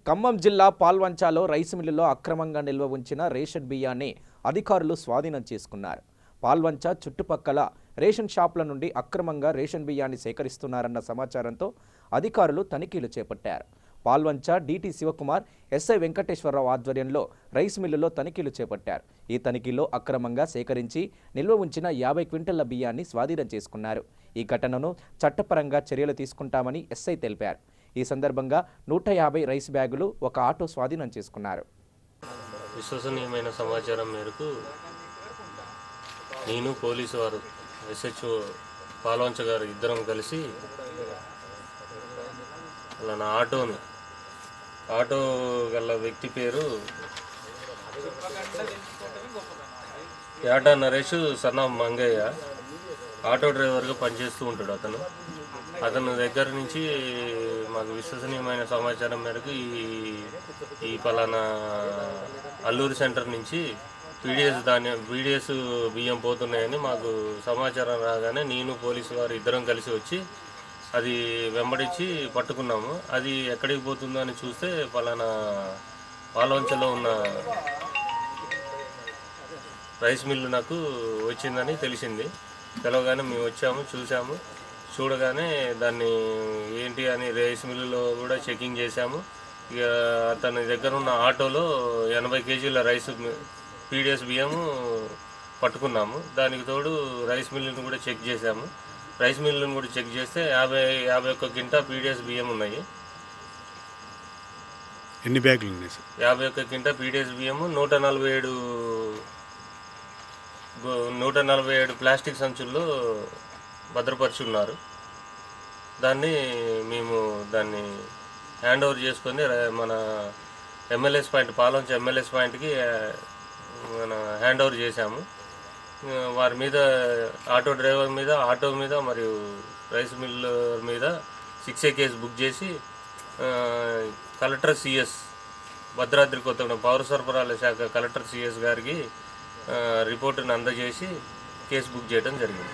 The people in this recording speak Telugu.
ఖమ్మం జిల్లా పాల్వంచాలో రైసు మిల్లులో అక్రమంగా నిల్వ ఉంచిన రేషన్ బియ్యాన్ని అధికారులు స్వాధీనం చేసుకున్నారు. పాల్వంచ చుట్టుపక్కల రేషన్ షాపుల నుండి అక్రమంగా రేషన్ బియ్యాన్ని సేకరిస్తున్నారన్న సమాచారంతో అధికారులు తనిఖీలు చేపట్టారు. పాల్వంచ డీటీ శివకుమార్, ఎస్ఐ వెంకటేశ్వరరావు ఆధ్వర్యంలో రైసు మిల్లులో తనిఖీలు చేపట్టారు. ఈ తనిఖీలో అక్రమంగా సేకరించి నిల్వ ఉంచిన 50 క్వింటళ్ల బియ్యాన్ని స్వాధీనం చేసుకున్నారు. ఈ ఘటనను చట్టపరంగా చర్యలు తీసుకుంటామని ఎస్ఐ తెలిపారు. ఈ సందర్భంగా 150 రైస్ బ్యాగులు, ఒక ఆటో స్వాధీనం చేసుకున్నారు. విశ్వసనీయమైన సమాచారం మేరకు నేను పోలీసు వారు ఎస్హెచ్ఓ పాల్వంచ గారు ఇద్దరం కలిసి అలా నా ఆటో గల వ్యక్తి పేరు యాటా నరేష్ సన్నా మంగయ్య, ఆటో డ్రైవర్గా పనిచేస్తూ ఉంటాడు. అతను దగ్గర నుంచి మాకు విశ్వసనీయమైన సమాచారం మేరకు ఈ పలానా అల్లూరు సెంటర్ నుంచి పీడిఎస్ బియ్యం పోతున్నాయని మాకు సమాచారం రాగానే నేను పోలీసు వారు ఇద్దరం కలిసి వచ్చి అది వెంబడించి పట్టుకున్నాము. అది ఎక్కడికి పోతుందో అని చూస్తే పలానా పాల్వంచలో ఉన్న రైస్ మిల్లు నాకు వచ్చిందని తెలిసింది. తెలవగానే మేము వచ్చాము, చూడగానే దాన్ని ఏంటి అని రైస్ మిల్లులో కూడా చెకింగ్ చేశాము. ఇక అతని దగ్గర ఉన్న ఆటోలో 80 కేజీల పీడిఎస్ బియ్యము పట్టుకున్నాము. దానికి తోడు రైస్ మిల్లును కూడా చెక్ చేశాము. రైస్ మిల్లును కూడా చెక్ చేస్తే 51 క్వింటా పీడిఎస్ బియ్యం ఉన్నాయి. ఎన్ని బ్యాగులు ఉన్నాయి సార్? 51 క్వింటా పీడిఎస్ బియ్యము, 147 ప్లాస్టిక్ సంచుల్లో భద్రపరిచి ఉన్నారు. మేము దాన్ని హ్యాండ్ ఓవర్ చేసుకొని మన ఎమ్మెల్యేస్ పాయింట్, పాల్వంచ ఎమ్మెల్యేస్ పాయింట్కి హ్యాండ్ ఓవర్ చేశాము. వారి మీద, ఆటో డ్రైవర్ మీద, ఆటో మీద మరియు రైస్ మిల్లర్ మీద 6A కేసు బుక్ చేసి కలెక్టర్ సిఎస్ భద్రాద్రి కొత్తగూడెం పౌర సరఫరాల శాఖ కలెక్టర్ సిఎస్ గారికి రిపోర్టును అందజేసి కేసు బుక్ చేయడం జరిగింది.